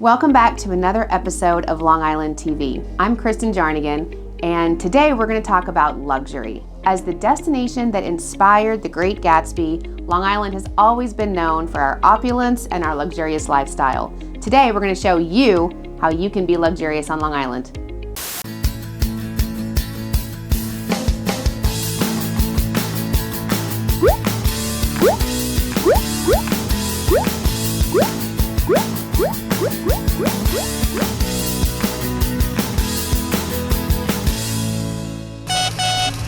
Welcome back to another episode of Long Island TV. I'm Kristen Jarnigan, and today we're going to talk about luxury. As the destination that inspired The Great Gatsby, Long Island has always been known for our opulence and our luxurious lifestyle. Today we're going to show you how you can be luxurious on Long Island.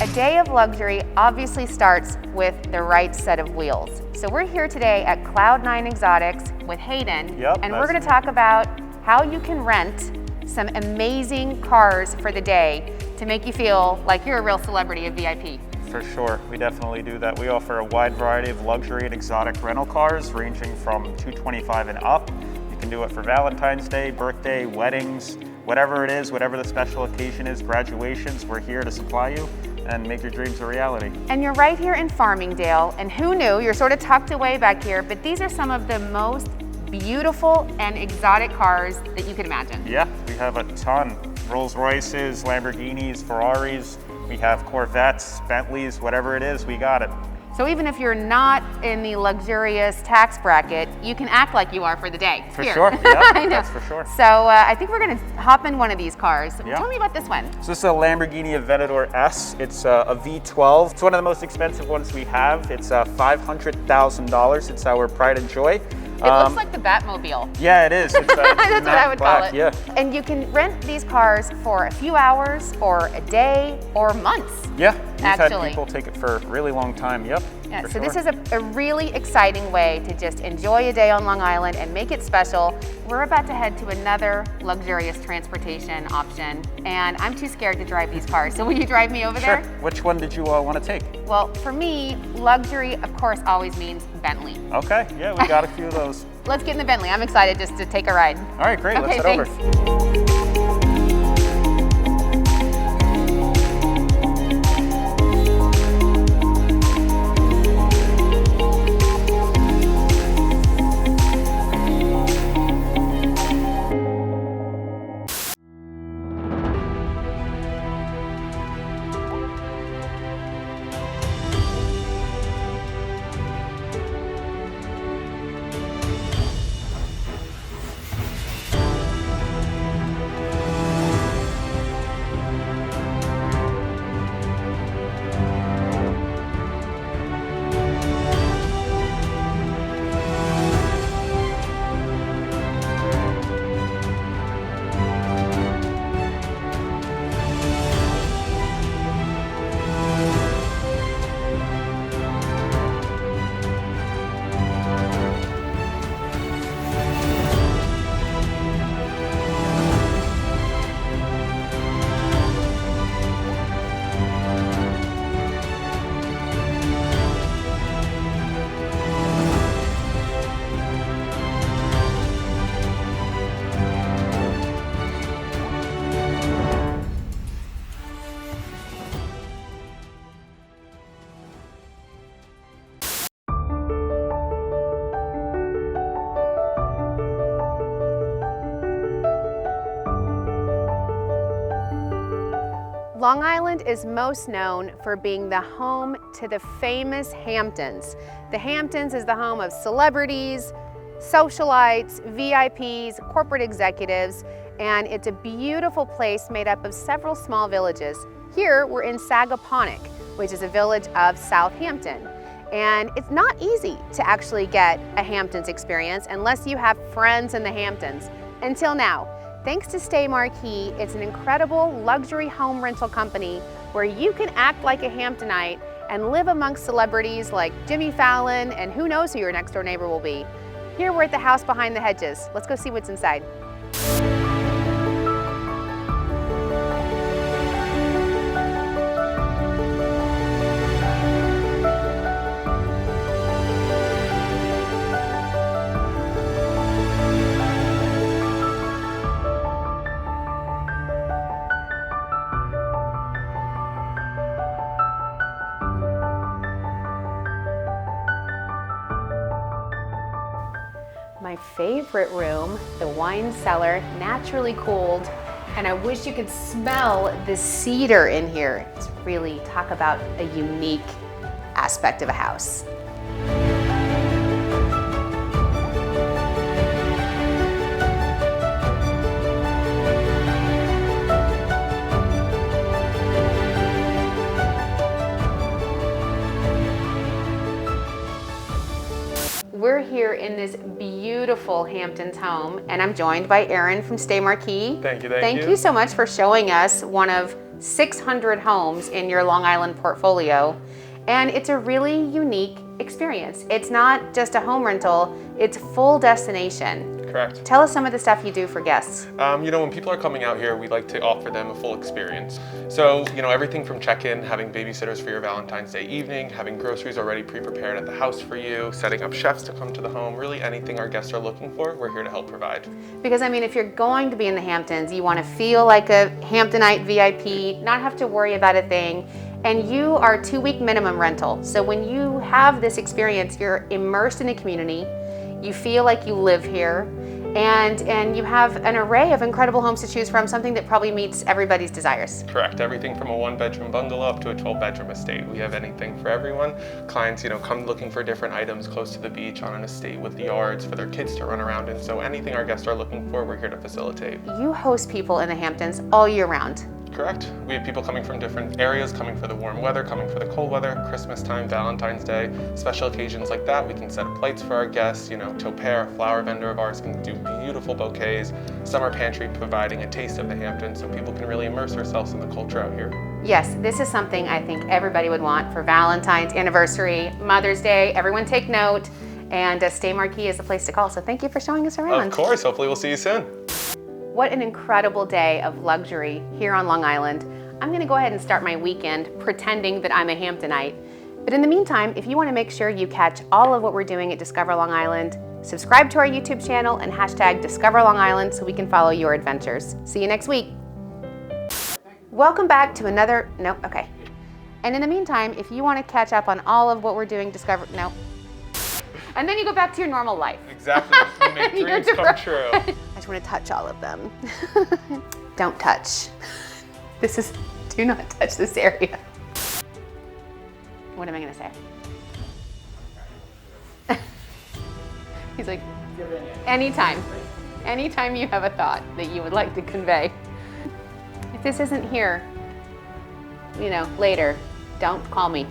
A day of luxury obviously starts with the right set of wheels. So we're here today at Cloud9 Exotics with Hayden, and we're going to talk about how you can rent some amazing cars for the day to make you feel like you're a real celebrity, a VIP. For sure, we definitely do that. We offer a wide variety of luxury and exotic rental cars ranging from $225 and up. You can do it for Valentine's Day, birthday, weddings, whatever it is, whatever the special occasion is, graduations, we're here to supply you and make your dreams a reality. And you're right here in Farmingdale, and who knew, you're sort of tucked away back here, but these are some of the most beautiful and exotic cars that you can imagine. Yeah, we have a ton. Rolls Royces, Lamborghinis, Ferraris, we have Corvettes, Bentleys, whatever it is, we got it. So even if you're not in the luxurious tax bracket, you can act like you are for the day. For sure, yeah, that's for sure. So I think we're gonna hop in one of these cars. Yeah. Tell me about this one. So this is a Lamborghini Aventador S. It's a V12. It's one of the most expensive ones we have. It's $500,000. It's our pride and joy. It looks like the Batmobile. Yeah, it is. It's, that's what I would call it. Yeah. And you can rent these cars for a few hours, or a day, or months. Yeah, we've had actually. people take it for a really long time. Yep. Yeah, so this is a really exciting way to just enjoy a day on Long Island and make it special. We're about to head to another luxurious transportation option, and I'm too scared to drive these cars. So will you drive me over there? Sure. Which one did you want to take? Well, for me, luxury, of course, always means Bentley. Okay, yeah, we got a few of those. Let's get in the Bentley. I'm excited just to take a ride. All right, great. Okay, let's head thanks. over. Long Island is most known for being the home to the famous Hamptons. The Hamptons is the home of celebrities, socialites, VIPs, corporate executives, and it's a beautiful place made up of several small villages. Here we're in Sagaponack, which is a village of Southampton. And it's not easy to actually get a Hamptons experience unless you have friends in the Hamptons. Until now. Thanks to StayMarquis, it's an incredible luxury home rental company where you can act like a Hamptonite and live amongst celebrities like Jimmy Fallon, and who knows who your next door neighbor will be. Here we're at the house behind the hedges. Let's go see what's inside. My favorite secret room, the wine cellar, naturally cooled, and I wish you could smell the cedar in here. It's really, talk about a unique aspect of a house. We're here in this beautiful Hamptons home, and I'm joined by Aaron from StayMarquis. Thank you. Thank you so much for showing us one of 600 homes in your Long Island portfolio. And it's a really unique experience. It's not just a home rental, it's full destination. Correct. Tell us some of the stuff you do for guests. When people are coming out here, we like to offer them a full experience. So, everything from check-in, having babysitters for your Valentine's Day evening, having groceries already pre-prepared at the house for you, setting up chefs to come to the home, really anything our guests are looking for, we're here to help provide. Because if you're going to be in the Hamptons, you want to feel like a Hamptonite VIP, not have to worry about a thing. And you are 2-week minimum rental. So when you have this experience, you're immersed in the community, you feel like you live here, and you have an array of incredible homes to choose from, something that probably meets everybody's desires. Correct. Everything from a 1-bedroom bungalow up to a 12-bedroom estate. We have anything for everyone. Clients, come looking for different items close to the beach on an estate with yards for their kids to run around in. So anything our guests are looking for, we're here to facilitate. You host people in the Hamptons all year round. Correct. We have people coming from different areas, coming for the warm weather, coming for the cold weather, Christmas time, Valentine's Day, special occasions like that. We can set up plates for our guests. Topiaire, a flower vendor of ours, can do beautiful bouquets. Summer Pantry providing a taste of the Hamptons so people can really immerse themselves in the culture out here. Yes, this is something I think everybody would want for Valentine's, anniversary, Mother's Day. Everyone take note. And StayMarquis is the place to call. So thank you for showing us around. Of course. Hopefully we'll see you soon. What an incredible day of luxury here on Long Island. I'm gonna go ahead and start my weekend pretending that I'm a Hamptonite. But in the meantime, if you wanna make sure you catch all of what we're doing at Discover Long Island, subscribe to our YouTube channel and hashtag Discover Long Island so we can follow your adventures. See you next week. Welcome back to another, okay. And in the meantime, if you wanna catch up on all of what we're doing, and then you go back to your normal life. Exactly. You make dreams come true. I just want to touch all of them. Don't touch. Do not touch this area. What am I going to say? He's like, anytime you have a thought that you would like to convey. If this isn't here, later, don't call me.